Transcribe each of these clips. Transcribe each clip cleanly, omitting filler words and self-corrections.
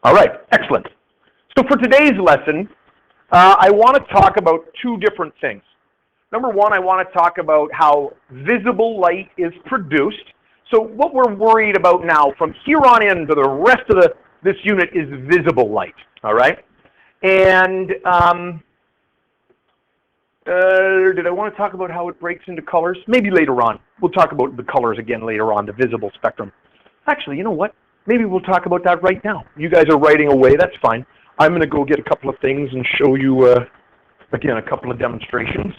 All right, excellent. So for today's lesson, I want to talk about two different things. Number one, I want to talk about how visible light is produced. So what we're worried about now from here on in to the rest of this unit is visible light, all right? And did I want to talk about how it breaks into colors? Maybe later on. We'll talk about the colors again later on, the visible spectrum. Actually, you know what? Maybe we'll talk about that right now. You guys are writing away, that's fine. I'm going to go get a couple of things and show you, again, a couple of demonstrations.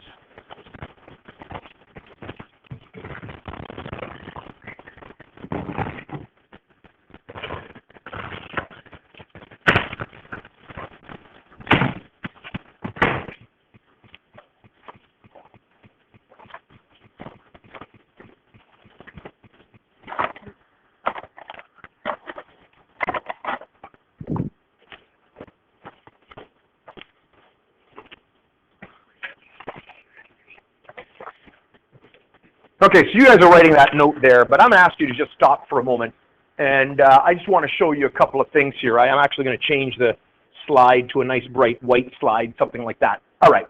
Okay, so you guys are writing that note there, but I'm going to ask you to just stop for a moment, and I just want to show you a couple of things here. I am actually going to change the slide to a nice bright white slide, something like that. All right,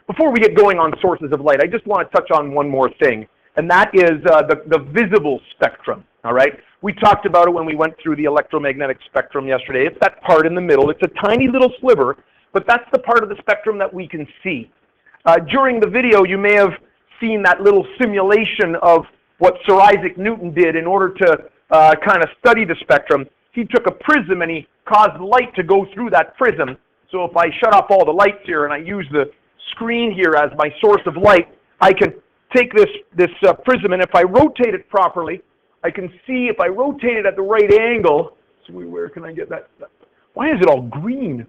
before we get going on sources of light, I just want to touch on one more thing, and that is the visible spectrum, all right? We talked about it when we went through the electromagnetic spectrum yesterday. It's that part in the middle. It's a tiny little sliver, but that's the part of the spectrum that we can see. During the video, you may have seen that little simulation of what Sir Isaac Newton did in order to kind of study the spectrum. He took a prism and he caused light to go through that prism. So if I shut off all the lights here and I use the screen here as my source of light, I can take this prism, and if I rotate it properly, I can see if I rotate it at the right angle. So where can I get that? Why is it all green?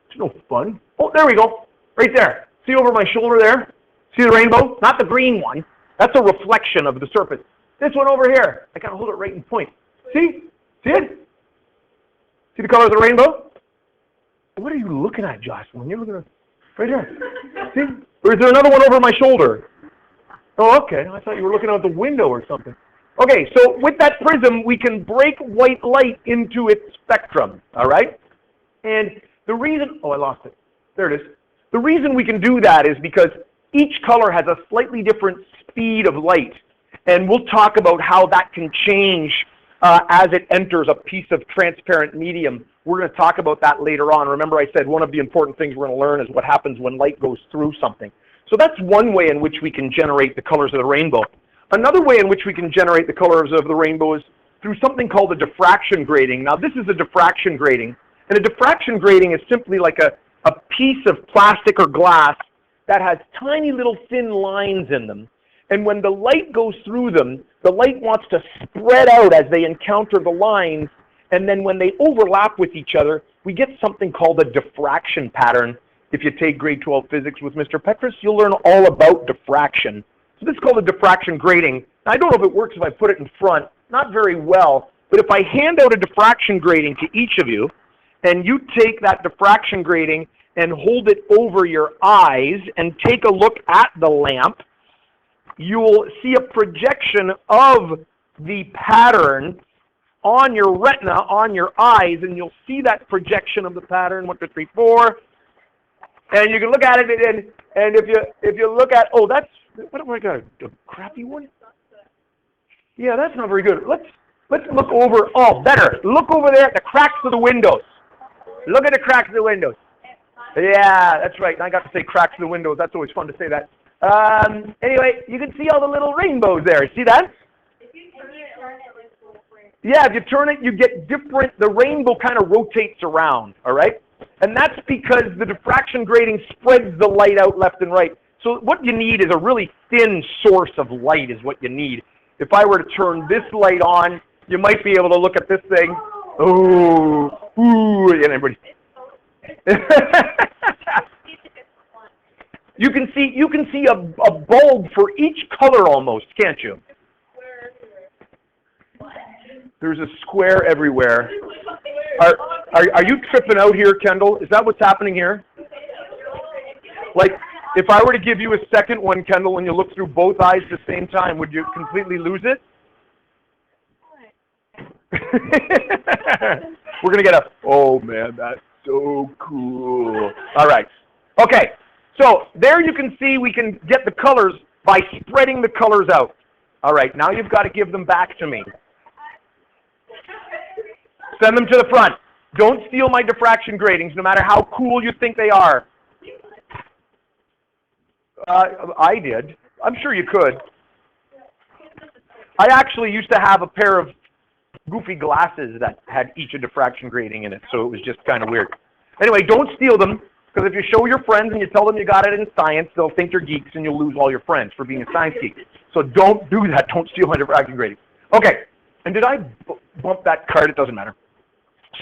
It's no fun. Oh, there we go. Right there. See over my shoulder there? See the rainbow? Not the green one. That's a reflection of the surface. This one over here. I gotta hold it right in point. See? See it? See the color of the rainbow? What are you looking at, Jocelyn? You're looking at right here. See? Or is there another one over my shoulder? Oh, okay. I thought you were looking out the window or something. Okay, so with that prism, we can break white light into its spectrum, all right? And the reason, oh, I lost it. There it is. The reason we can do that is because each color has a slightly different speed of light, and we'll talk about how that can change as it enters a piece of transparent medium. We're going to talk about that later on. Remember, I said one of the important things we're going to learn is what happens when light goes through something. So that's one way in which we can generate the colors of the rainbow. Another way in which we can generate the colors of the rainbow is through something called a diffraction grating. Now, this is a diffraction grating, and a diffraction grating is simply like a piece of plastic or glass that has tiny little thin lines in them. And when the light goes through them, the light wants to spread out as they encounter the lines, and then when they overlap with each other, we get something called a diffraction pattern. If you take grade 12 physics with Mr. Petrus, you'll learn all about diffraction. So this is called a diffraction grating. Now, I don't know if it works if I put it in front, not very well, but if I hand out a diffraction grating to each of you, and you take that diffraction grating and hold it over your eyes and take a look at the lamp, you'll see a projection of the pattern on your retina, on your eyes, and you'll see that projection of the pattern, 1, 2, 3, 4, and you can look at it, and if you look at, oh, that's, what have I got, a crappy one? Yeah, that's not very good. Let's look over, oh, better, look over there at the cracks of the windows. Look at the cracks of the windows. Yeah, that's right. I got to say cracks in the windows. That's always fun to say that. Anyway, you can see all the little rainbows there. See that? If you turn it, yeah, if you turn it, you get different. The rainbow kind of rotates around, all right? And that's because the diffraction grating spreads the light out left and right. So what you need is a really thin source of light is what you need. If I were to turn this light on, you might be able to look at this thing. Oh, ooh, and everybody. You can see a bulb for each color almost, can't you? There's a square everywhere. Are you tripping out here, Kendall? Is that what's happening here? Like, if I were to give you a second one, Kendall, and you look through both eyes at the same time, would you completely lose it? We're going to get a, oh man, that's so cool. All right. Okay. So there you can see we can get the colors by spreading the colors out. All right. Now you've got to give them back to me. Send them to the front. Don't steal my diffraction gratings, no matter how cool you think they are. I did. I'm sure you could. I actually used to have a pair of goofy glasses that had each a diffraction grating in it, so it was just kind of weird. Anyway, don't steal them, because if you show your friends and you tell them you got it in science, they'll think you're geeks and you'll lose all your friends for being a science geek. So don't do that. Don't steal my diffraction grating. Okay, and did I bump that card? It doesn't matter.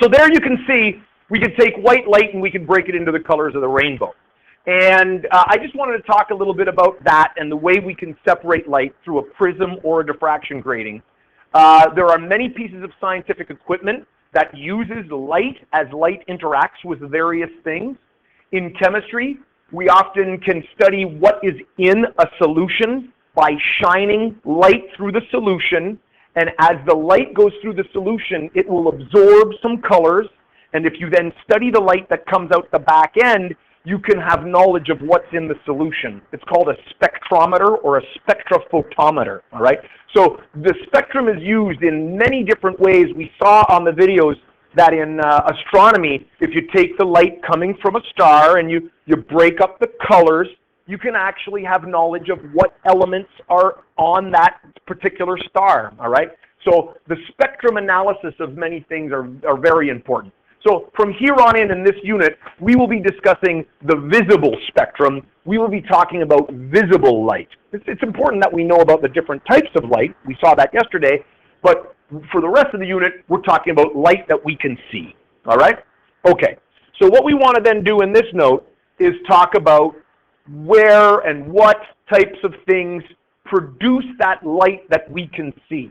So there you can see we can take white light and we can break it into the colors of the rainbow. And I just wanted to talk a little bit about that and the way we can separate light through a prism or a diffraction grating. There are many pieces of scientific equipment that uses light as light interacts with various things. In chemistry, we often can study what is in a solution by shining light through the solution, and as the light goes through the solution, it will absorb some colors, and if you then study the light that comes out the back end, you can have knowledge of what's in the solution. It's called a spectrometer or a spectrophotometer, all right? So the spectrum is used in many different ways. We saw on the videos that in astronomy, if you take the light coming from a star and you break up the colors, you can actually have knowledge of what elements are on that particular star, all right? So the spectrum analysis of many things are very important. So from here on in this unit, we will be discussing the visible spectrum. We will be talking about visible light. It's important that we know about the different types of light. We saw that yesterday. But for the rest of the unit, we're talking about light that we can see. All right? Okay. So what we want to then do in this note is talk about where and what types of things produce that light that we can see.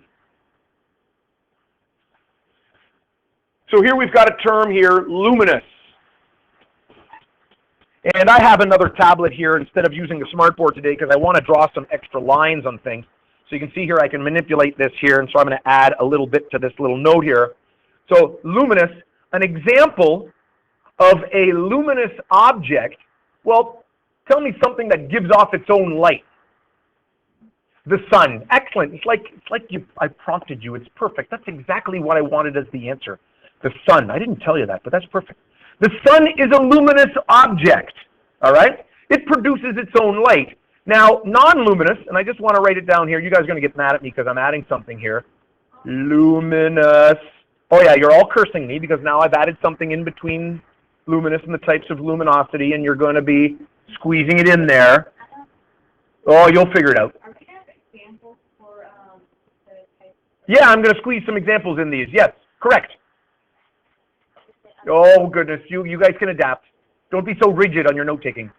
So here we've got a term here, luminous. And I have another tablet here instead of using a smartboard today because I want to draw some extra lines on things. So you can see here I can manipulate this here, and so I'm going to add a little bit to this little note here. So luminous, an example of a luminous object, well, tell me something that gives off its own light. The sun. Excellent. It's like I prompted you. It's perfect. That's exactly what I wanted as the answer. The sun. I didn't tell you that, but that's perfect. The sun is a luminous object, all right? It produces its own light. Now, non-luminous, and I just want to write it down here. You guys are going to get mad at me because I'm adding something here. Luminous. Oh, yeah, you're all cursing me because now I've added something in between luminous and the types of luminosity, and you're going to be squeezing it in there. Oh, you'll figure it out. Are we going to have examples for the types? Yeah, I'm going to squeeze some examples in these. Yes, correct. Oh goodness, you guys can adapt. Don't be so rigid on your note taking.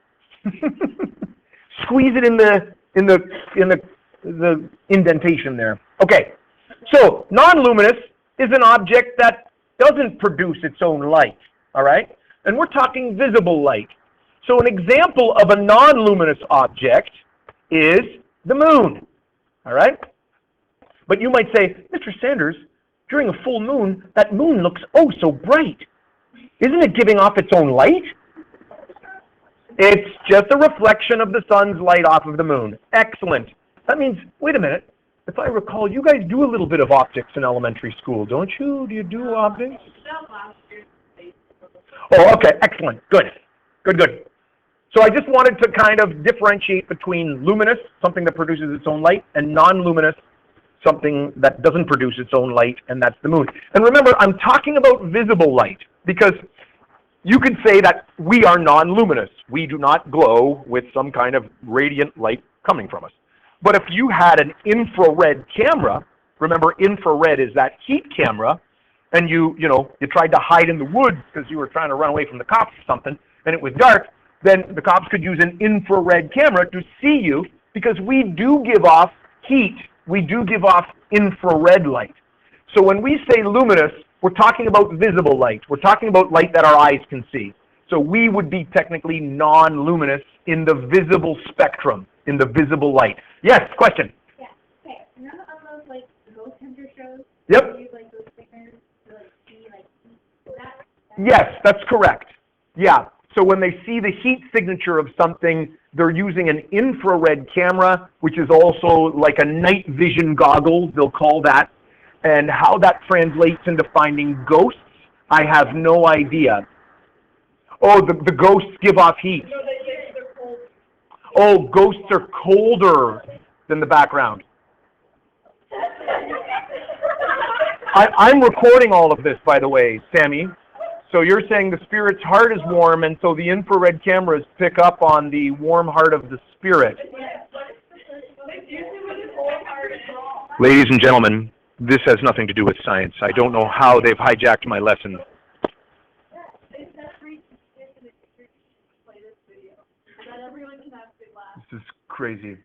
Squeeze it in the indentation there. Okay, so non-luminous is an object that doesn't produce its own light. All right, and we're talking visible light. So an example of a non-luminous object is the moon. All right, but you might say, Mr. Sanders, during a full moon, that moon looks oh so bright. Isn't it giving off its own light? It's just a reflection of the sun's light off of the moon. Excellent. That means, wait a minute, if I recall, you guys do a little bit of optics in elementary school, don't you? Do you do optics? Oh, okay, excellent. Good. Good. So I just wanted to kind of differentiate between luminous, something that produces its own light, and non-luminous, something that doesn't produce its own light, and that's the moon. And remember, I'm talking about visible light, because you could say that we are non-luminous. We do not glow with some kind of radiant light coming from us. But if you had an infrared camera, remember infrared is that heat camera, and you tried to hide in the woods because you were trying to run away from the cops or something, and it was dark, then the cops could use an infrared camera to see you, because we do give off heat. We do give off infrared light. So when we say luminous, we're talking about visible light. We're talking about light that our eyes can see. So we would be technically non-luminous in the visible spectrum, in the visible light. Yes, question? Yeah. Okay. Remember on those, like, ghost hunter shows? Yep. They use, like, those stickers to, like, see, like, heat Yes, that's correct. Yeah. So when they see the heat signature of something, they're using an infrared camera, which is also like a night vision goggle, they'll call that. And how that translates into finding ghosts, I have no idea. Oh, the ghosts give off heat. No, they're cold. Oh, ghosts are colder than the background. I'm recording all of this, by the way, Sammy. So you're saying the spirit's heart is warm, and so the infrared cameras pick up on the warm heart of the spirit. Ladies and gentlemen, this has nothing to do with science. I don't know how they've hijacked my lesson. This is crazy.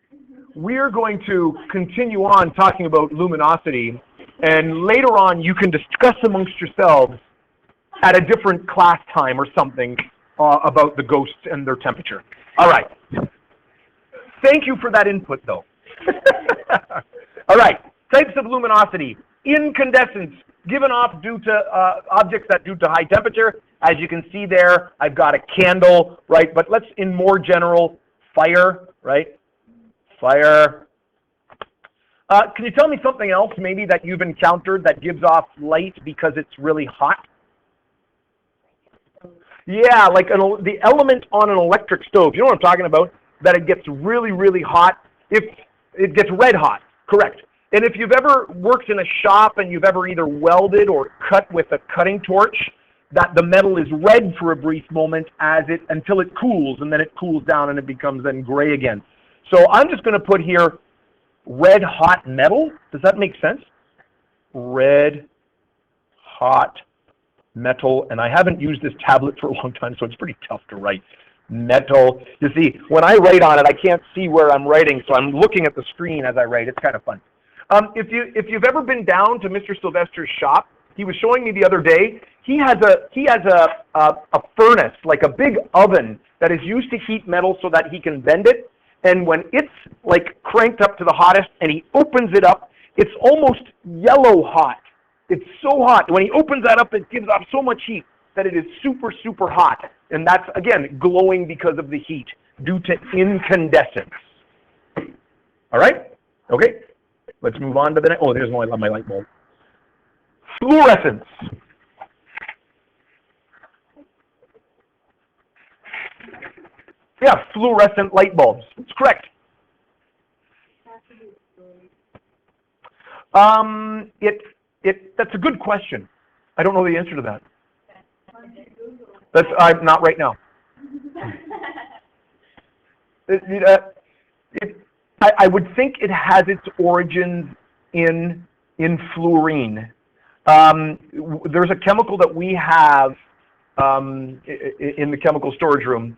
We're going to continue on talking about luminosity, and later on you can discuss amongst yourselves at a different class time or something about the ghosts and their temperature. All right. Thank you for that input, though. All right. Types of luminosity. Incandescence, given off due to objects that due to high temperature. As you can see there, I've got a candle, right? But let's, in more general, fire, right? Fire. Can you tell me something else maybe that you've encountered that gives off light because it's really hot? Yeah, like the element on an electric stove. You know what I'm talking about? That it gets really, really hot. If it gets red hot, correct. And if you've ever worked in a shop and you've ever either welded or cut with a cutting torch, that the metal is red for a brief moment until it cools, and then it cools down and it becomes then gray again. So I'm just going to put here red hot metal. Does that make sense? Red hot metal, and I haven't used this tablet for a long time, so it's pretty tough to write. Metal. You see, when I write on it, I can't see where I'm writing, so I'm looking at the screen as I write. It's kind of fun. If you've ever been down to Mr. Sylvester's shop, he was showing me the other day. He has a furnace, like a big oven that is used to heat metal so that he can bend it. And when it's like cranked up to the hottest, and he opens it up, it's almost yellow hot. It's so hot. When he opens that up, it gives off so much heat that it is super, super hot. And that's, again, glowing because of the heat due to incandescence. All right? Okay. Let's move on to the next. Oh, there's my light bulb. Fluorescence. Yeah, fluorescent light bulbs. That's correct. That's a good question. I don't know the answer to that. That's not right now. I would think it has its origins in fluorine. There's a chemical that we have in the chemical storage room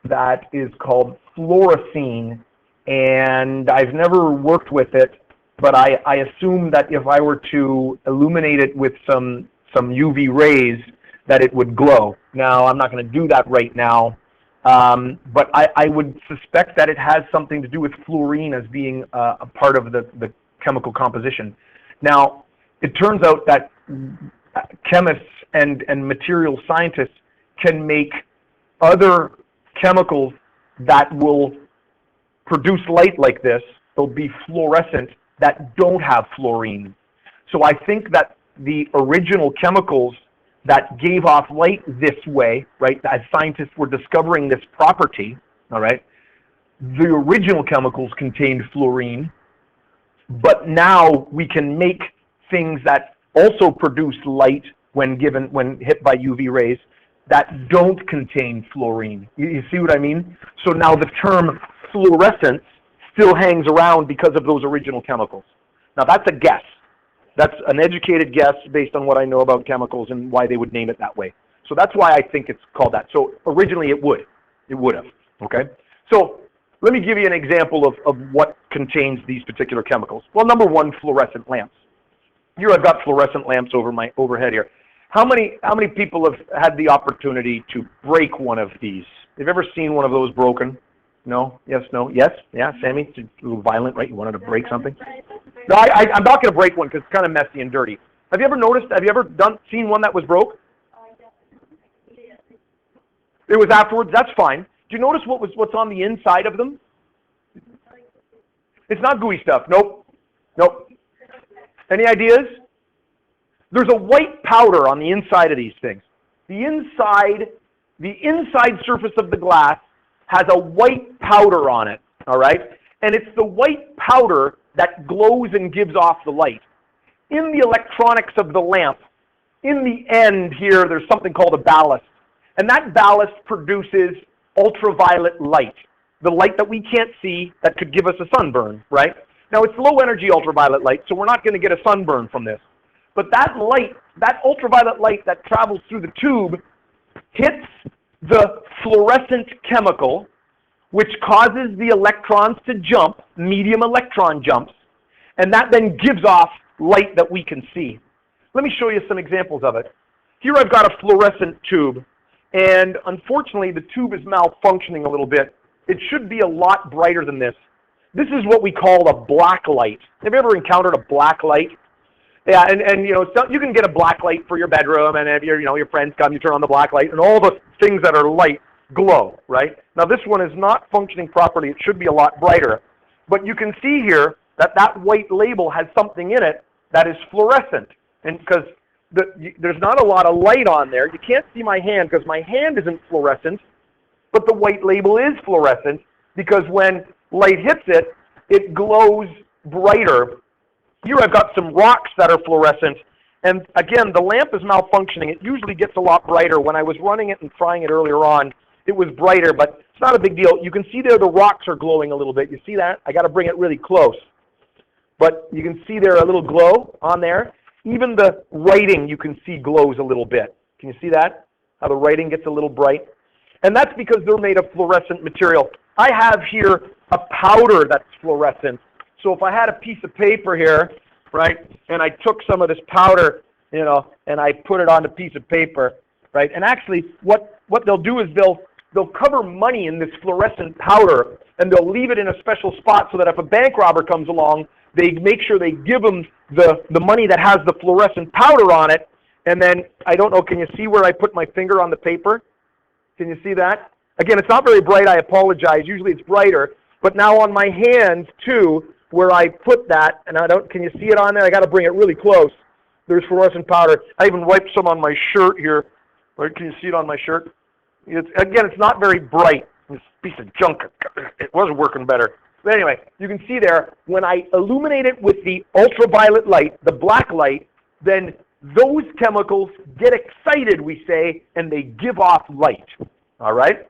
that is called fluorescein, and I've never worked with it, but I assume that if I were to illuminate it with some UV rays, that it would glow. Now, I'm not going to do that right now, but I would suspect that it has something to do with fluorine as being a part of the chemical composition. Now, it turns out that chemists and material scientists can make other chemicals that will produce light like this. They'll be fluorescent that don't have fluorine. So I think that the original chemicals that gave off light this way, right, as scientists were discovering this property, all right, the original chemicals contained fluorine, but now we can make things that also produce light when hit by UV rays that don't contain fluorine. You see what I mean? So now the term fluorescence still hangs around because of those original chemicals. Now that's a guess. That's an educated guess based on what I know about chemicals and why they would name it that way. So that's why I think it's called that. So originally it would have, okay? So let me give you an example of what contains these particular chemicals. Well, number one, fluorescent lamps. Here I've got fluorescent lamps over my overhead here. How many people have had the opportunity to break one of these? Have you ever seen one of those broken? No? Yes? No? Yes? Yeah? Sammy? It's a little violent, right? You wanted to break something? No, I'm not going to break one because it's kind of messy and dirty. Have you ever noticed, seen one that was broke? It was afterwards, that's fine. Do you notice what's on the inside of them? It's not gooey stuff, nope. Nope. Any ideas? There's a white powder on the inside of these things. The inside surface of the glass has a white powder on it, all right? And it's the white powder that glows and gives off the light. In the electronics of the lamp, in the end here, there's something called a ballast. And that ballast produces ultraviolet light, the light that we can't see that could give us a sunburn, right? Now, it's low energy ultraviolet light, so we're not going to get a sunburn from this. But that light, that ultraviolet light that travels through the tube, hits the fluorescent chemical, which causes the electrons to jump, medium electron jumps, and that then gives off light that we can see. Let me show you some examples of it. Here I've got a fluorescent tube, and unfortunately the tube is malfunctioning a little bit. It should be a lot brighter than this. This is what we call a black light. Have you ever encountered a black light? Yeah, and you know, so you can get a black light for your bedroom, and if your friends come, you turn on the black light, and all the things that are light glow, right? Now this one is not functioning properly. It should be a lot brighter. But you can see here that that white label has something in it that is fluorescent. And because there's not a lot of light on there, you can't see my hand because my hand isn't fluorescent, but the white label is fluorescent because when light hits it, it glows brighter. Here I've got some rocks that are fluorescent, and again, the lamp is malfunctioning. It usually gets a lot brighter. When I was running it and trying it earlier on, it was brighter, but it's not a big deal. You can see there the rocks are glowing a little bit. You see that? I got to bring it really close. But you can see there a little glow on there. Even the writing you can see glows a little bit. Can you see that? How the writing gets a little bright? And that's because they're made of fluorescent material. I have here a powder that's fluorescent. So if I had a piece of paper here, right, and I took some of this powder, you know, and I put it on a piece of paper, right, and actually what they'll do is they'll cover money in this fluorescent powder, and they'll leave it in a special spot so that if a bank robber comes along, they make sure they give them the money that has the fluorescent powder on it, and then, I don't know, can you see where I put my finger on the paper? Can you see that? Again, it's not very bright, I apologize. Usually it's brighter, but now on my hands, too, where I put that, and can you see it on there? I got to bring it really close. There's fluorescent powder. I even wiped some on my shirt here. Right, can you see it on my shirt? Again, it's not very bright. This piece of junk, it wasn't working better. But anyway, you can see there, when I illuminate it with the ultraviolet light, the black light, then those chemicals get excited, we say, and they give off light. All right?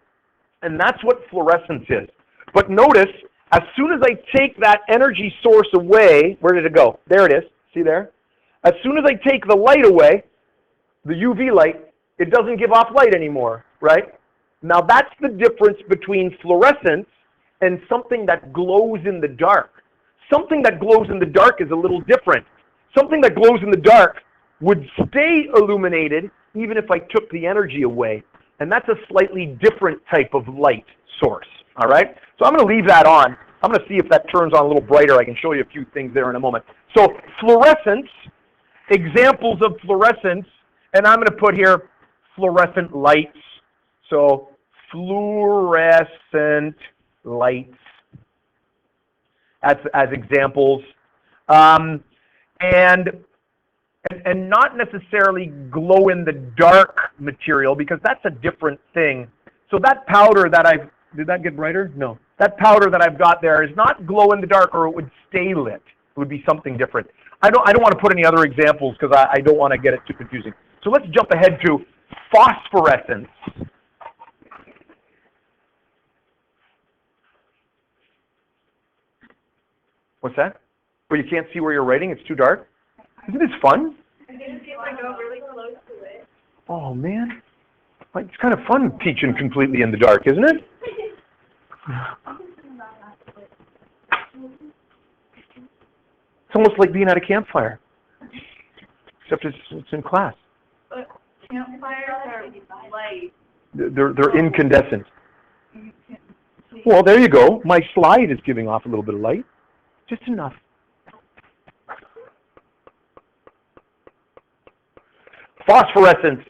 And that's what fluorescence is. But notice, as soon as I take that energy source away, where did it go? There it is. See there? As soon as I take the light away, the UV light, it doesn't give off light anymore, right? Now that's the difference between fluorescence and something that glows in the dark. Something that glows in the dark is a little different. Something that glows in the dark would stay illuminated even if I took the energy away. And that's a slightly different type of light source, all right? So I'm going to leave that on. I'm going to see if that turns on a little brighter. I can show you a few things there in a moment. So fluorescence, examples of fluorescence, and I'm going to put here fluorescent lights. So fluorescent lights as examples. And not necessarily glow in the dark material, because that's a different thing. So that powder that did that get brighter? No. That powder that I've got there is not glow in the dark, or it would stay lit. It would be something different. I don't want to put any other examples because I don't want to get it too confusing. So let's jump ahead to phosphorescence. What's that? Well, you can't see where you're writing? It's too dark? Isn't this fun? I go really close to it. Oh, man. It's kind of fun teaching completely in the dark, isn't it? It's almost like being at a campfire, except it's in class. But campfires are light. They're incandescent. Well, there you go. My slide is giving off a little bit of light. Just enough. Phosphorescence.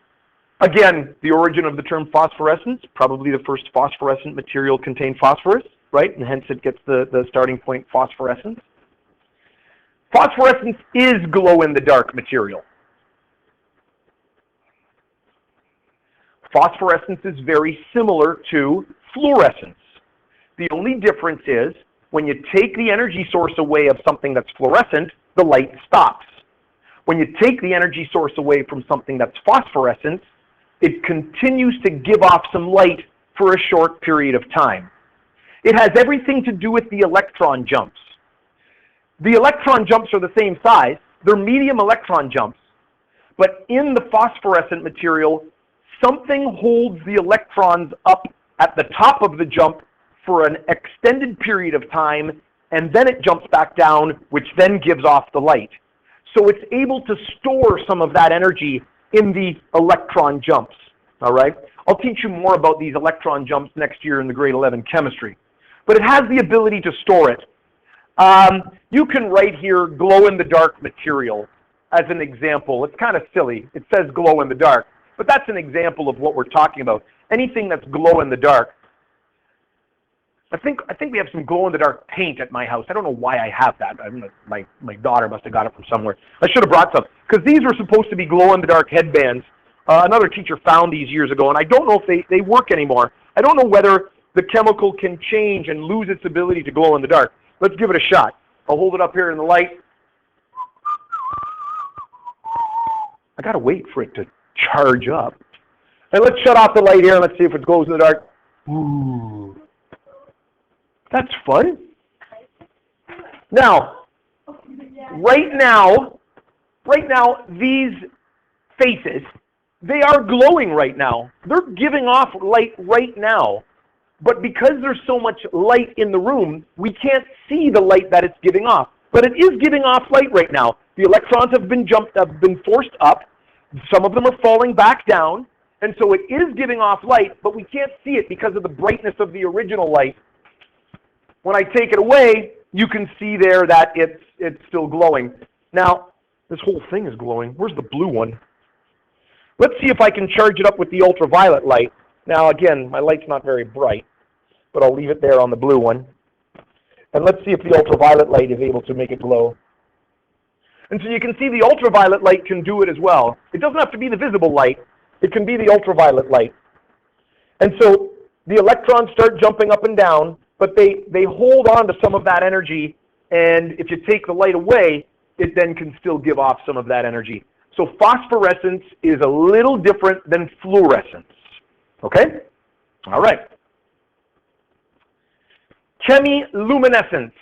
Again, the origin of the term phosphorescence, probably the first phosphorescent material contained phosphorus, right? And hence it gets the starting point phosphorescence. Phosphorescence is glow-in-the-dark material. Phosphorescence is very similar to fluorescence. The only difference is when you take the energy source away of something that's fluorescent, the light stops. When you take the energy source away from something that's phosphorescent, it continues to give off some light for a short period of time. It has everything to do with the electron jumps. The electron jumps are the same size. They're medium electron jumps. But in the phosphorescent material, something holds the electrons up at the top of the jump for an extended period of time, and then it jumps back down, which then gives off the light. So it's able to store some of that energy in the electron jumps, all right? I'll teach you more about these electron jumps next year in the grade 11 chemistry. But it has the ability to store it. You can write here glow-in-the-dark material as an example. It's kind of silly. It says glow-in-the-dark, but that's an example of what we're talking about. Anything that's glow-in-the-dark. I think we have some glow-in-the-dark paint at my house. I don't know why I have that. My daughter must have got it from somewhere. I should have brought some, because these were supposed to be glow-in-the-dark headbands. Another teacher found these years ago, and I don't know if they work anymore. I don't know whether the chemical can change and lose its ability to glow in the dark. Let's give it a shot. I'll hold it up here in the light. I gotta wait for it to charge up. And let's shut off the light here and let's see if it glows in the dark. Ooh. That's fun. Now, right now, these faces, they are glowing right now. They're giving off light right now. But because there's so much light in the room, we can't see the light that it's giving off. But it is giving off light right now. The electrons have been forced up. Some of them are falling back down. And so it is giving off light, but we can't see it because of the brightness of the original light. When I take it away, you can see there that it's still glowing. Now, this whole thing is glowing. Where's the blue one? Let's see if I can charge it up with the ultraviolet light. Now, again, my light's not very bright, but I'll leave it there on the blue one. And let's see if the ultraviolet light is able to make it glow. And so you can see the ultraviolet light can do it as well. It doesn't have to be the visible light. It can be the ultraviolet light. And so the electrons start jumping up and down, but they hold on to some of that energy, and if you take the light away, it then can still give off some of that energy. So phosphorescence is a little different than fluorescence. Okay? All right. Chemiluminescence.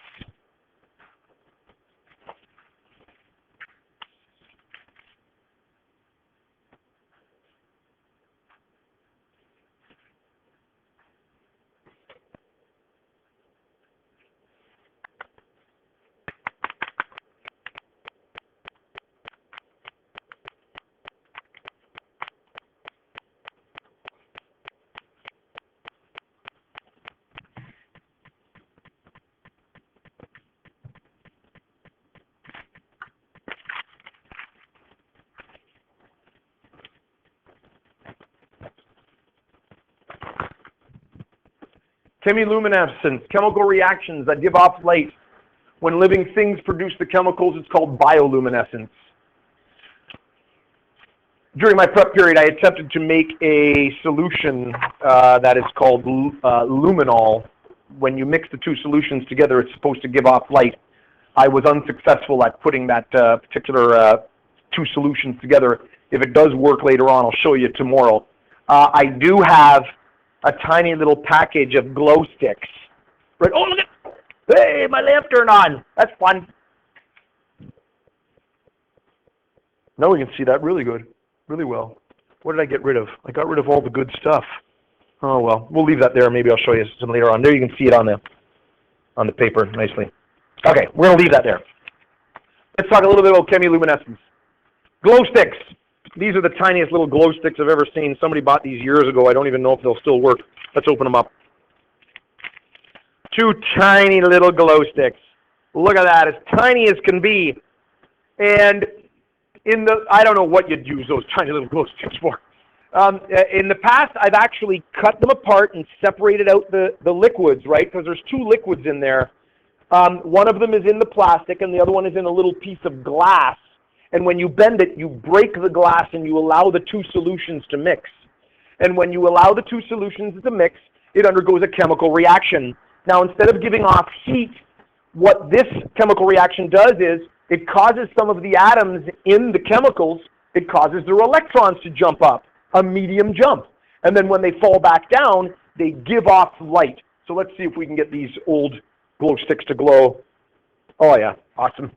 Chemiluminescence, chemical reactions that give off light. When living things produce the chemicals, it's called bioluminescence. During my prep period, I attempted to make a solution that is called luminol. When you mix the two solutions together, it's supposed to give off light. I was unsuccessful at putting that particular two solutions together. If it does work later on, I'll show you tomorrow. I do have a tiny little package of glow sticks. Right? Oh, look at, hey, my lamp turned on. That's fun. Now we can see that really good, really well. What did I get rid of? I got rid of all the good stuff. Oh, well, we'll leave that there. Maybe I'll show you some later on. There you can see it on the paper nicely. Okay, we're going to leave that there. Let's talk a little bit about chemiluminescence. Glow sticks. These are the tiniest little glow sticks I've ever seen. Somebody bought these years ago. I don't even know if they'll still work. Let's open them up. Two tiny little glow sticks. Look at that, as tiny as can be. And I don't know what you'd use those tiny little glow sticks for. In the past, I've actually cut them apart and separated out the liquids, right? Because there's two liquids in there. One of them is in the plastic, and the other one is in a little piece of glass. And when you bend it, you break the glass and you allow the two solutions to mix. And when you allow the two solutions to mix, it undergoes a chemical reaction. Now, instead of giving off heat, what this chemical reaction does is it causes some of the atoms in the chemicals, it causes their electrons to jump up, a medium jump. And then when they fall back down, they give off light. So let's see if we can get these old glow sticks to glow. Oh yeah, awesome.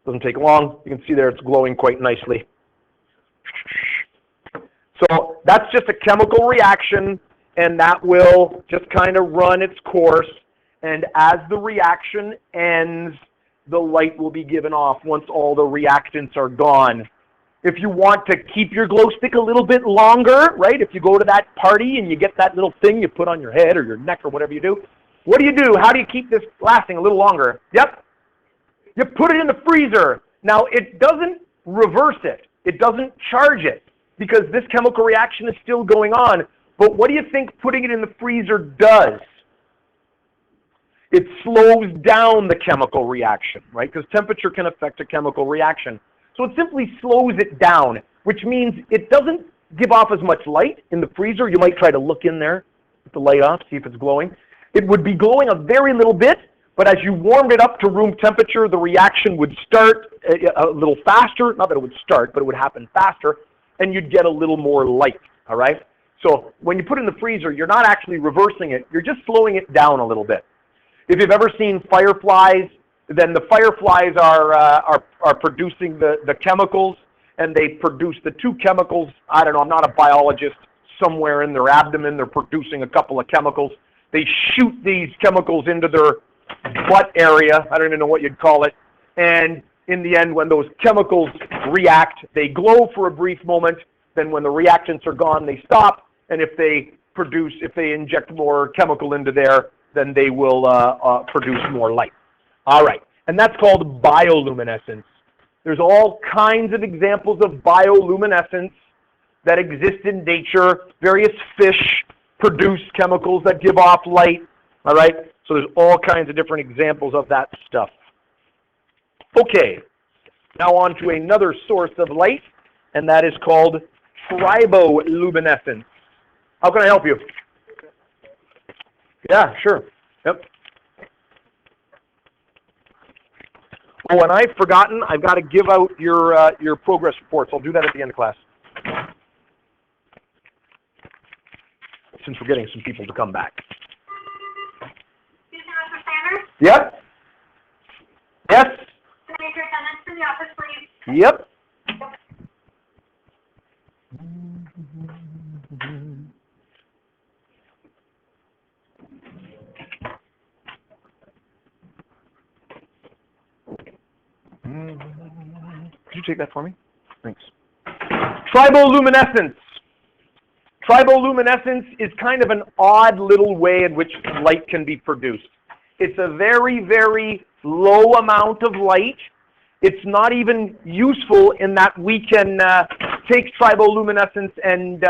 Doesn't take long. You can see there it's glowing quite nicely. So that's just a chemical reaction, and that will just kind of run its course. And as the reaction ends, the light will be given off once all the reactants are gone. If you want to keep your glow stick a little bit longer, right, if you go to that party and you get that little thing you put on your head or your neck or whatever you do, what do? How do you keep this lasting a little longer? Yep. You put it in the freezer. Now, it doesn't reverse it. It doesn't charge it because this chemical reaction is still going on. But what do you think putting it in the freezer does? It slows down the chemical reaction, right? Because temperature can affect a chemical reaction. So it simply slows it down, which means it doesn't give off as much light in the freezer. You might try to look in there with the light off, see if it's glowing. It would be glowing a very little bit, but as you warmed it up to room temperature, the reaction would start a little faster. Not that it would start, but it would happen faster, and you'd get a little more light, all right? So when you put it in the freezer, you're not actually reversing it. You're just slowing it down a little bit. If you've ever seen fireflies, then the fireflies are producing the chemicals, and they produce the two chemicals. I don't know, I'm not a biologist. Somewhere in their abdomen, they're producing a couple of chemicals. They shoot these chemicals into their butt area. I don't even know what you'd call it. And in the end, when those chemicals react, they glow for a brief moment. Then when the reactants are gone, they stop. And if they inject more chemical into there, then they will produce more light. All right. And that's called bioluminescence. There's all kinds of examples of bioluminescence that exist in nature. Various fish produce chemicals that give off light. All right? So there's all kinds of different examples of that stuff. Okay. Now on to another source of light, and that is called triboluminescence. How can I help you? Yeah, sure. Yep. Oh, and I've forgotten, I've got to give out your progress reports. I'll do that at the end of class. Since we're getting some people to come back. Excuse me, Mr. Sanders? Yep. Yes. Can I make your attendance in the office, please? Yep. Could you take that for me? Thanks. Triboluminescence. Triboluminescence is kind of an odd little way in which light can be produced. It's a very, very low amount of light. It's not even useful in that we can take triboluminescence and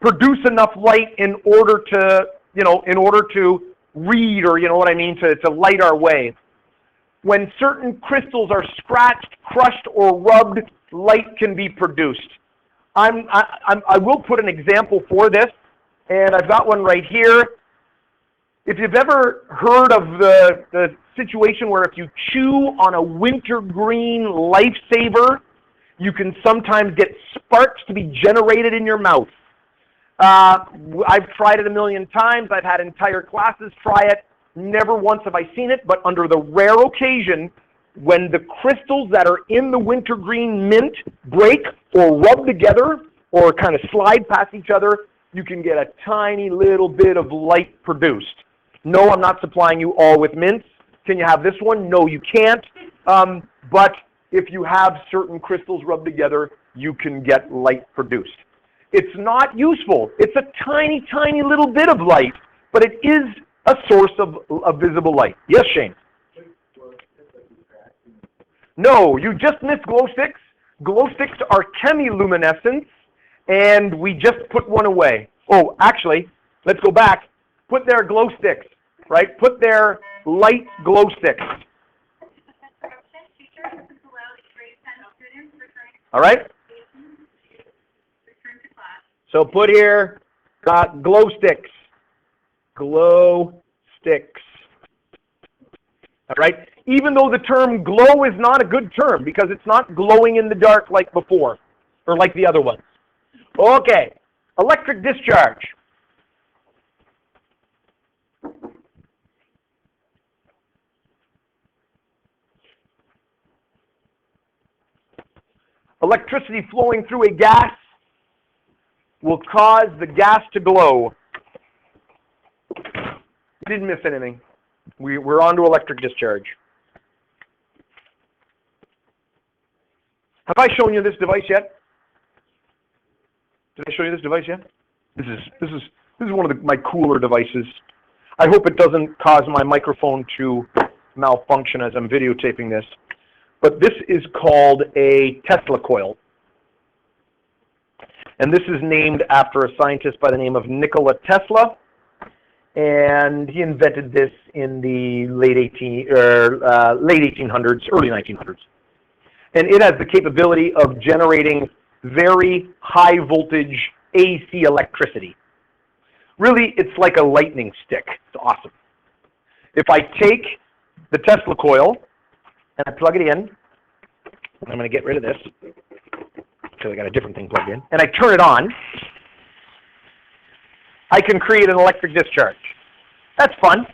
produce enough light in order to read, or to light our way. When certain crystals are scratched, crushed, or rubbed, light can be produced. I will put an example for this, and I've got one right here. If you've ever heard of the situation where if you chew on a wintergreen lifesaver, you can sometimes get sparks to be generated in your mouth. I've tried it a million times. I've had entire classes try it. Never once have I seen it, but under the rare occasion when the crystals that are in the wintergreen mint break or rub together or kind of slide past each other, you can get a tiny little bit of light produced. No, I'm not supplying you all with mints. Can you have this one? No, you can't. But if you have certain crystals rubbed together, you can get light produced. It's not useful. It's a tiny, tiny little bit of light, but it is a source of visible light. Yes, Shane? No, you just missed glow sticks. Glow sticks are chemiluminescence, and we just put one away. Oh, actually, let's go back. Put their glow sticks, right? Put their light glow sticks. All right? So put here, glow sticks. Glow sticks. All right? Even though the term glow is not a good term because it's not glowing in the dark like before or like the other ones. Okay. Electric discharge. Electricity flowing through a gas will cause the gas to glow. Didn't miss anything. We're on to electric discharge. Have I shown you this device yet? Did I show you this device yet? This is one of my cooler devices. I hope it doesn't cause my microphone to malfunction as I'm videotaping this. But this is called a Tesla coil. And this is named after a scientist by the name of Nikola Tesla. And he invented this in the late 1800s, early 1900s. And it has the capability of generating very high voltage AC electricity. Really, it's like a lightning stick. It's awesome. If I take the Tesla coil and I plug it in, I'm going to get rid of this because I got a different thing plugged in, and I turn it on, I can create an electric discharge. That's fun.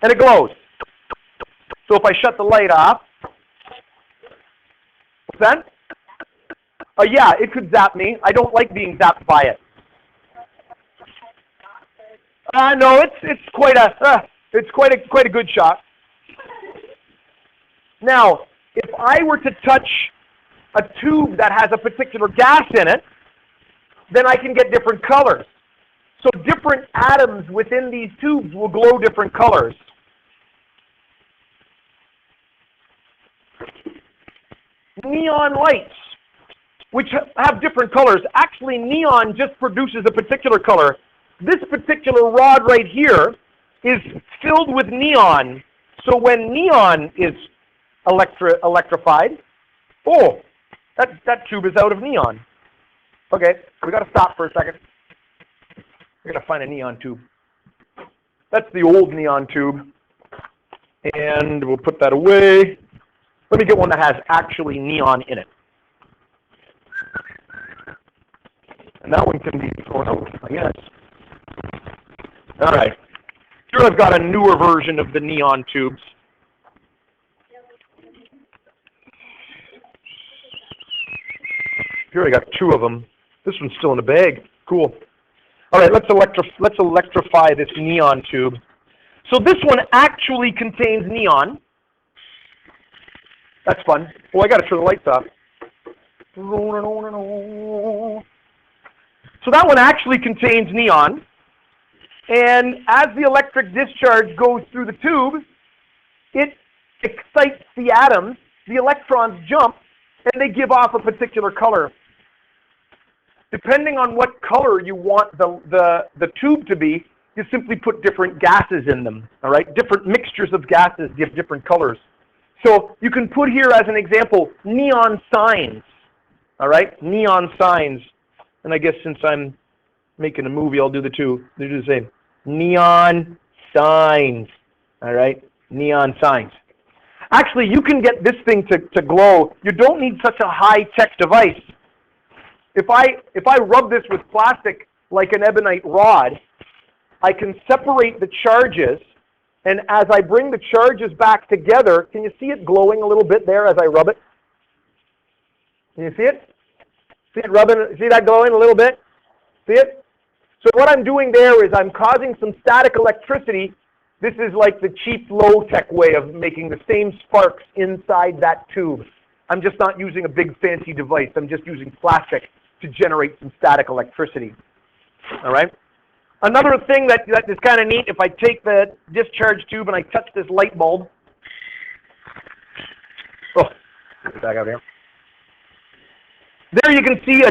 And it glows. So if I shut the light off, what's that? Oh yeah, it could zap me. I don't like being zapped by it. No, it's quite a good shot. Now, if I were to touch a tube that has a particular gas in it, then I can get different colors. So different atoms within these tubes will glow different colors. Neon lights, which have different colors. Actually, neon just produces a particular color. This particular rod right here is filled with neon. So when neon is electrified, oh, that tube is out of neon. Okay, we got to stop for a second. We're going to find a neon tube. That's the old neon tube. And we'll put that away. Let me get one that has actually neon in it. And that one can be thrown out, I guess. All right. Here I've got a newer version of the neon tubes. Here I got two of them. This one's still in the bag. Cool. All right, let's electrify this neon tube. So this one actually contains neon. That's fun. Oh, I got to turn the lights off. So that one actually contains neon. And as the electric discharge goes through the tube, it excites the atoms, the electrons jump, and they give off a particular color. Depending on what color you want the tube to be, you simply put different gases in them, all right? Different mixtures of gases give different colors. So you can put here as an example, neon signs, all right? Neon signs. And I guess since I'm making a movie, I'll do the two. They do the same. Neon signs, all right? Neon signs. Actually, you can get this thing to glow. You don't need such a high-tech device. If I rub this with plastic like an ebonite rod, I can separate the charges, and as I bring the charges back together, can you see it glowing a little bit there as I rub it? Can you see it? See it rubbing? See that glowing a little bit? See it? So what I'm doing there is I'm causing some static electricity. This is like the cheap, low-tech way of making the same sparks inside that tube. I'm just not using a big fancy device. I'm just using plastic to generate some static electricity. All right? Another thing that is kind of neat, if I take the discharge tube and I touch this light bulb. Oh, get back out here. There you can see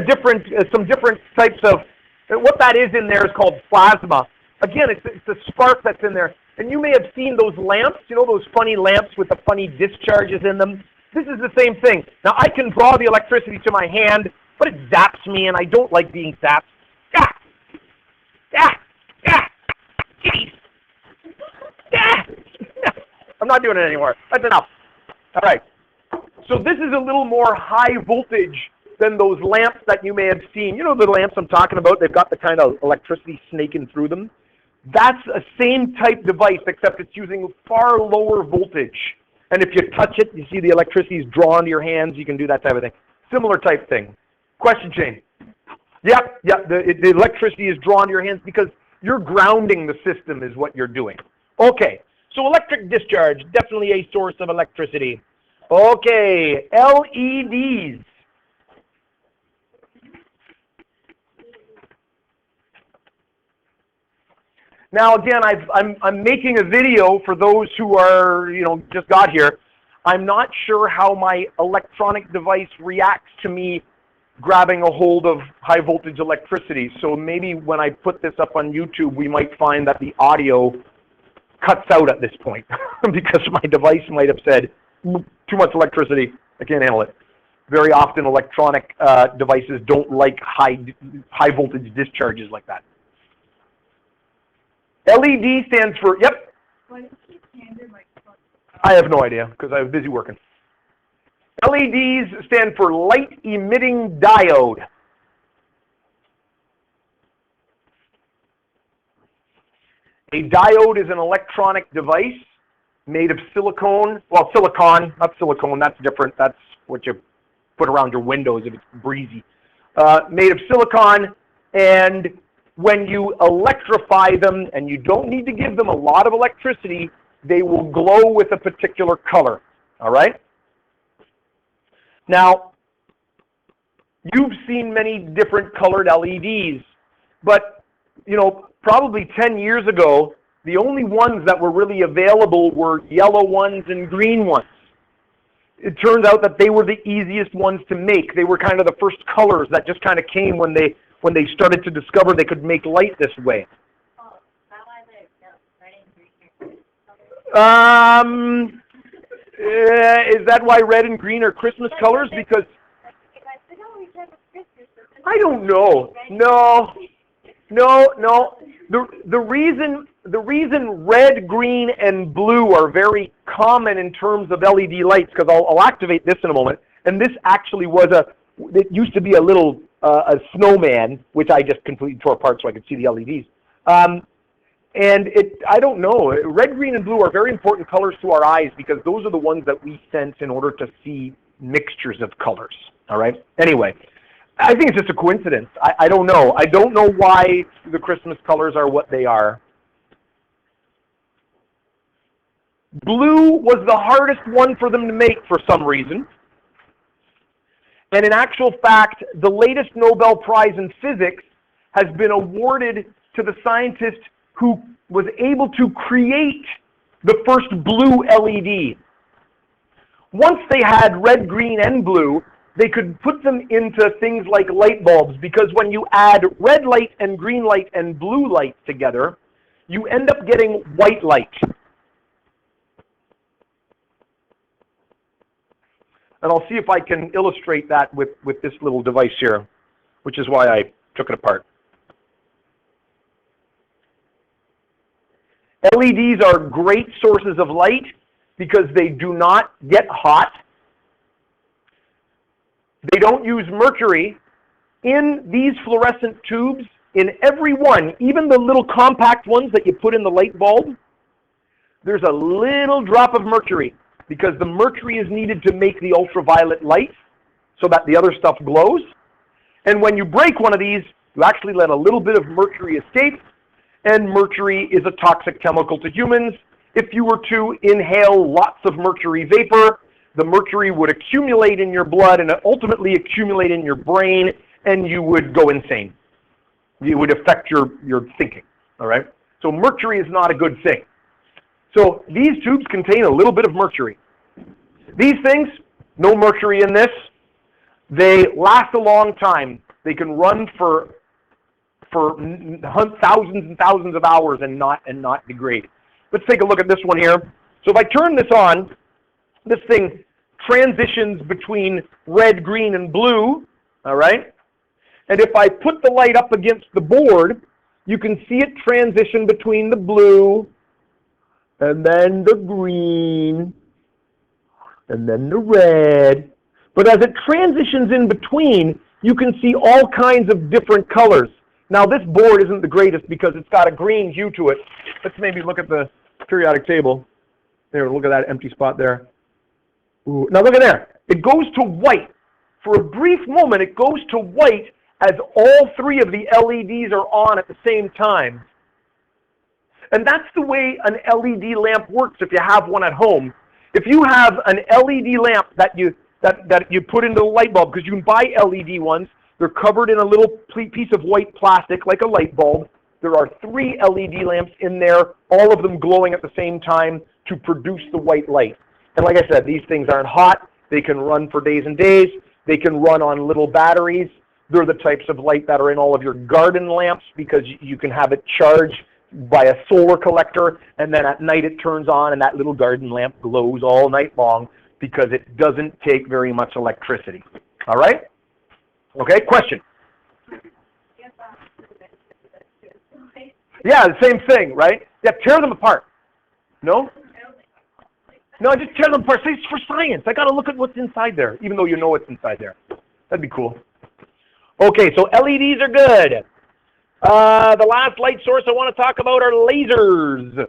some different types of, what that is in there is called plasma. Again, it's a spark that's in there. And you may have seen those lamps, you know, those funny lamps with the funny discharges in them. This is the same thing. Now, I can draw the electricity to my hand, but it zaps me, and I don't like being zapped. Ah! Ah! Ah! Jeez! Ah! I'm not doing it anymore. That's enough. All right. So this is a little more high voltage than those lamps that you may have seen. You know the lamps I'm talking about? They've got the kind of electricity snaking through them. That's a same type device, except it's using far lower voltage. And if you touch it, you see the electricity is drawn to your hands. You can do that type of thing. Similar type thing. Question, Shane? Yep. The electricity is drawn to your hands because you're grounding the system is what you're doing. Okay. So electric discharge, definitely a source of electricity. Okay. LEDs. Now again, I'm making a video for those who are, just got here. I'm not sure how my electronic device reacts to me grabbing a hold of high voltage electricity. So maybe when I put this up on YouTube, we might find that the audio cuts out at this point because my device might have said, too much electricity, I can't handle it. Very often electronic devices don't like high voltage discharges like that. LED stands for, yep. I have no idea because I was busy working. LEDs stand for light emitting diode. A diode is an electronic device made of silicone, not silicone, that's different. That's what you put around your windows if it's breezy. Made of silicone, and when you electrify them, and you don't need to give them a lot of electricity, they will glow with a particular color, all right? Now, you've seen many different colored LEDs, but, probably 10 years ago, the only ones that were really available were yellow ones and green ones. It turns out that they were the easiest ones to make. They were kind of the first colors that just kind of came when they started to discover they could make light this way. Is that why red and green are Christmas colors? Because I don't know. No. The reason red, green, and blue are very common in terms of LED lights, because I'll activate this in a moment. And this actually was it used to be a little a snowman, which I just completely tore apart so I could see the LEDs. And I don't know, red, green, and blue are very important colors to our eyes because those are the ones that we sense in order to see mixtures of colors, all right? Anyway, I think it's just a coincidence. I don't know. I don't know why the Christmas colors are what they are. Blue was the hardest one for them to make for some reason. And in actual fact, the latest Nobel Prize in Physics has been awarded to the scientist who was able to create the first blue LED. Once they had red, green, and blue, they could put them into things like light bulbs, because when you add red light and green light and blue light together, you end up getting white light. And I'll see if I can illustrate that with this little device here, which is why I took it apart. LEDs are great sources of light because they do not get hot. They don't use mercury. In these fluorescent tubes, in every one, even the little compact ones that you put in the light bulb, there's a little drop of mercury because the mercury is needed to make the ultraviolet light so that the other stuff glows. And when you break one of these, you actually let a little bit of mercury escape, and mercury is a toxic chemical to humans. If you were to inhale lots of mercury vapor, the mercury would accumulate in your blood and ultimately accumulate in your brain, and you would go insane. It would affect your thinking, all right? So mercury is not a good thing. So these tubes contain a little bit of mercury. These things, no mercury in this. They last a long time. They can run for thousands and thousands of hours and not degrade. Let's take a look at this one here. So if I turn this on, this thing transitions between red, green, and blue, all right? And if I put the light up against the board, you can see it transition between the blue, and then the green, and then the red. But as it transitions in between, you can see all kinds of different colors. Now this board isn't the greatest because it's got a green hue to it. Let's maybe look at the periodic table. There, look at that empty spot there. Ooh. Now look at there. It goes to white. For a brief moment, it goes to white as all three of the LEDs are on at the same time. And that's the way an LED lamp works if you have one at home. If you have an LED lamp that you put into the light bulb, because you can buy LED ones, they're covered in a little piece of white plastic like a light bulb. There are 3 LED lamps in there, all of them glowing at the same time to produce the white light. And like I said, these things aren't hot. They can run for days and days. They can run on little batteries. They're the types of light that are in all of your garden lamps because you can have it charged by a solar collector, and then at night it turns on and that little garden lamp glows all night long because it doesn't take very much electricity. All right? Okay, question? Yeah, the same thing, right? Yeah, tear them apart. No? No, just tear them apart. Say it's for science. I got to look at what's inside there, even though you know what's inside there. That'd be cool. Okay, so LEDs are good. The last light source I want to talk about are lasers.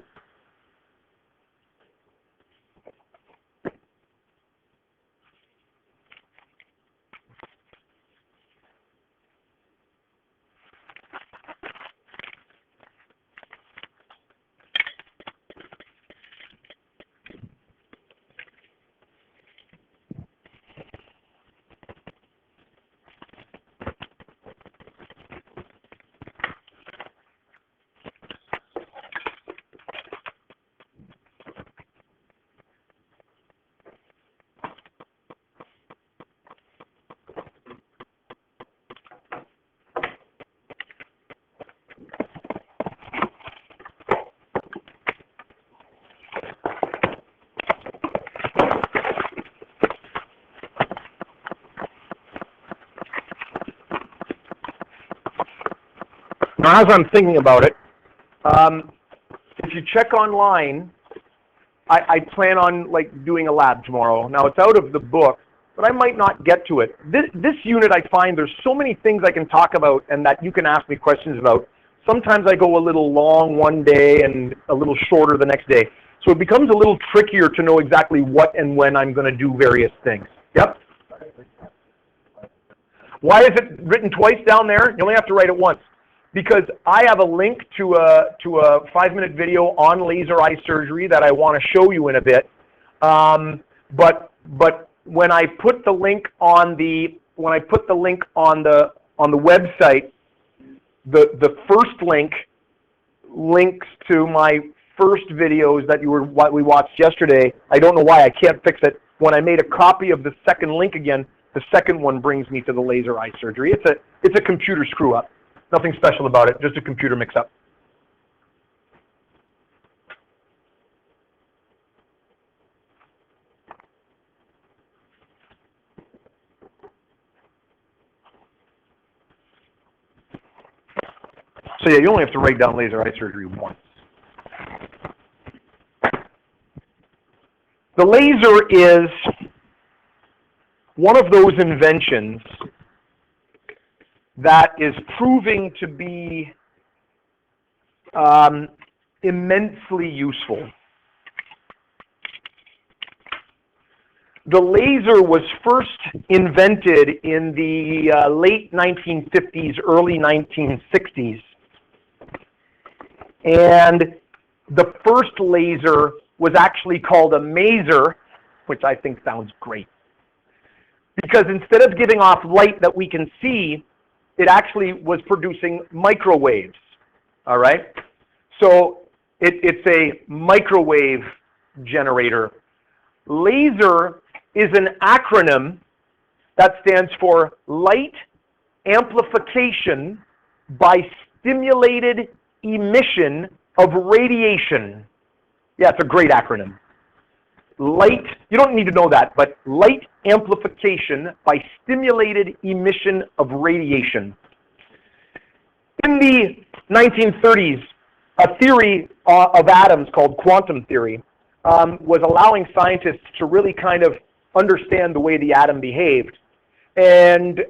Now, as I'm thinking about it, if you check online, I plan on doing a lab tomorrow. Now, it's out of the book, but I might not get to it. This unit, I find there's so many things I can talk about and that you can ask me questions about. Sometimes I go a little long one day and a little shorter the next day. So it becomes a little trickier to know exactly what and when I'm going to do various things. Yep? Why is it written twice down there? You only have to write it once. Because I have a link to a 5-minute video on laser eye surgery that I want to show you in a bit. But when I put the link on the website, the first link links to my first videos that we watched yesterday. I don't know why, I can't fix it. When I made a copy of the second link again, the second one brings me to the laser eye surgery. It's a computer screw up. Nothing special about it, just a computer mix-up. So yeah, you only have to write down laser eye surgery once. The laser is one of those inventions that is proving to be immensely useful. The laser was first invented in the late 1950s, early 1960s. And the first laser was actually called a maser, which I think sounds great. Because instead of giving off light that we can see, it actually was producing microwaves, all right? So it's a microwave generator. Laser is an acronym, That stands for light amplification by stimulated emission of radiation. Yeah, it's a great acronym. Light, you don't need to know that, but light amplification by stimulated emission of radiation. In the 1930s, a theory of atoms called quantum theory was allowing scientists to really kind of understand the way the atom behaved. And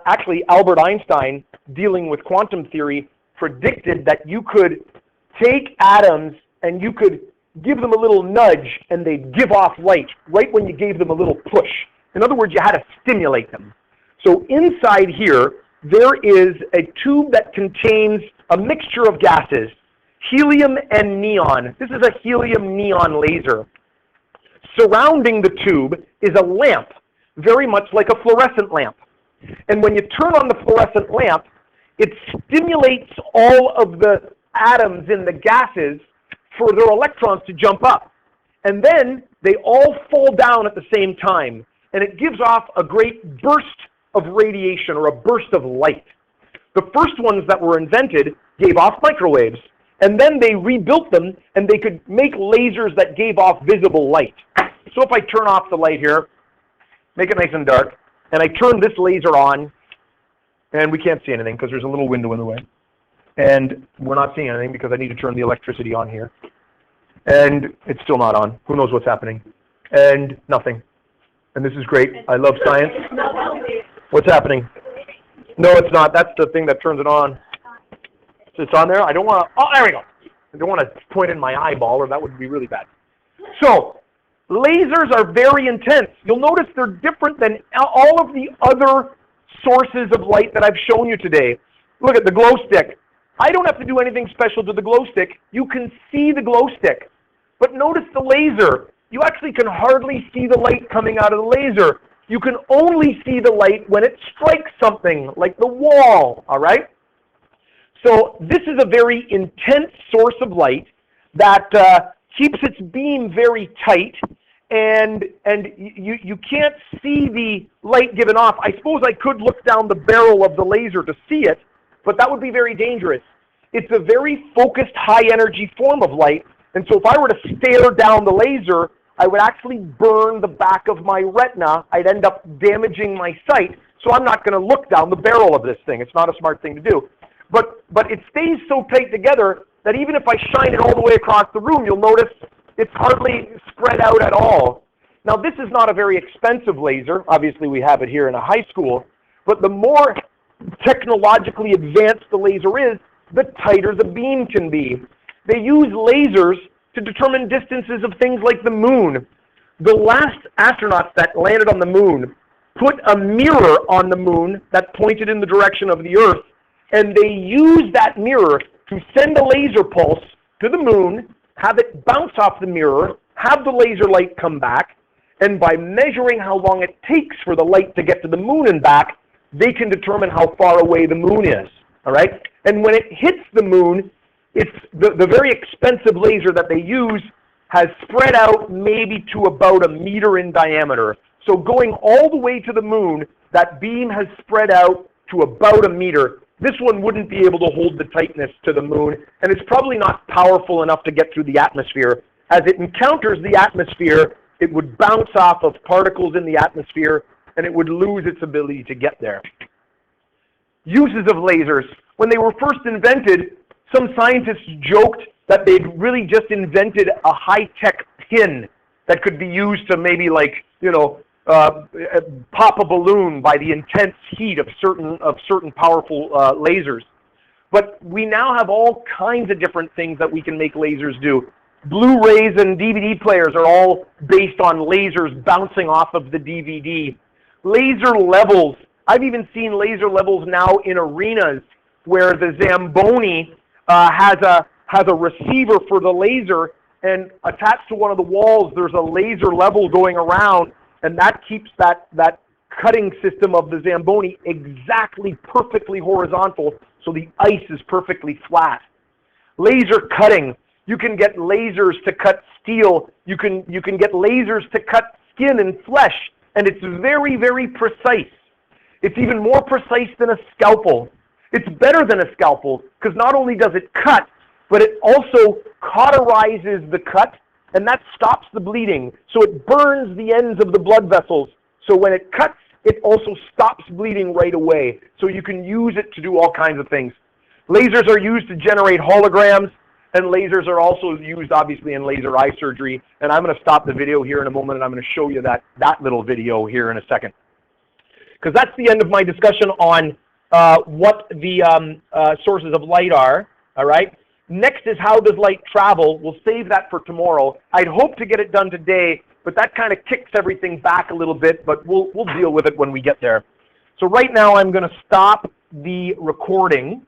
actually, Albert Einstein, dealing with quantum theory, predicted that you could take atoms and you could give them a little nudge and they'd give off light right when you gave them a little push. In other words, you had to stimulate them. So inside here, there is a tube that contains a mixture of gases, helium and neon. This is a helium-neon laser. Surrounding the tube is a lamp, very much like a fluorescent lamp. And when you turn on the fluorescent lamp, it stimulates all of the atoms in the gases for their electrons to jump up. And then they all fall down at the same time. And it gives off a great burst of radiation or a burst of light. The first ones that were invented gave off microwaves. And then they rebuilt them and they could make lasers that gave off visible light. So if I turn off the light here, make it nice and dark, and I turn this laser on, and we can't see anything because there's a little window in the way. And we're not seeing anything because I need to turn the electricity on here. And it's still not on. Who knows what's happening? And nothing. And this is great. I love science. What's happening? No, it's not. That's the thing that turns it on. So it's on there. I don't want to... Oh, there we go. I don't want to point in my eyeball, or that would be really bad. So, lasers are very intense. You'll notice they're different than all of the other sources of light that I've shown you today. Look at the glow stick. I don't have to do anything special to the glow stick. You can see the glow stick. But notice the laser. You actually can hardly see the light coming out of the laser. You can only see the light when it strikes something, like the wall, all right? So this is a very intense source of light that keeps its beam very tight, and you can't see the light given off. I suppose I could look down the barrel of the laser to see it, but that would be very dangerous. It's a very focused, high-energy form of light, and so if I were to stare down the laser, I would actually burn the back of my retina. I'd end up damaging my sight, so I'm not going to look down the barrel of this thing. It's not a smart thing to do. But it stays so tight together that even if I shine it all the way across the room, you'll notice it's hardly spread out at all. Now, this is not a very expensive laser. Obviously, we have it here in a high school. But the more technologically advanced the laser is, the tighter the beam can be. They use lasers to determine distances of things like the moon. The last astronauts that landed on the moon put a mirror on the moon that pointed in the direction of the Earth, and they used that mirror to send a laser pulse to the moon, have it bounce off the mirror, have the laser light come back, and by measuring how long it takes for the light to get to the moon and back, they can determine how far away the moon is, all right? And when it hits the moon, it's the very expensive laser that they use has spread out maybe to about 1 meter in diameter. So going all the way to the moon, that beam has spread out to about 1 meter. This one wouldn't be able to hold the tightness to the moon, and it's probably not powerful enough to get through the atmosphere. As it encounters the atmosphere, it would bounce off of particles in the atmosphere, and it would lose its ability to get there. Uses of lasers. When they were first invented, some scientists joked that they'd really just invented a high-tech pin that could be used to maybe, like, you know, pop a balloon by the intense heat of certain powerful lasers. But we now have all kinds of different things that we can make lasers do. Blu-rays and DVD players are all based on lasers bouncing off of the DVD. Laser levels. I've even seen laser levels now in arenas where the Zamboni has a receiver for the laser, and attached to one of the walls there's a laser level going around, and that keeps that cutting system of the Zamboni exactly perfectly horizontal, so the ice is perfectly flat. Laser cutting. You can get lasers to cut steel. You can get lasers to cut skin and flesh, and it's very, very precise. It's even more precise than a scalpel. It's better than a scalpel because not only does it cut, but it also cauterizes the cut, and that stops the bleeding. So it burns the ends of the blood vessels. So when it cuts, it also stops bleeding right away. So you can use it to do all kinds of things. Lasers are used to generate holograms, and lasers are also used, obviously, in laser eye surgery. And I'm going to stop the video here in a moment, and I'm going to show you that little video here in a second. Because that's the end of my discussion on what the sources of light are, all right? Next is how does light travel? We'll save that for tomorrow. I'd hope to get it done today, but that kind of kicks everything back a little bit, but we'll deal with it when we get there. So right now I'm going to stop the recording.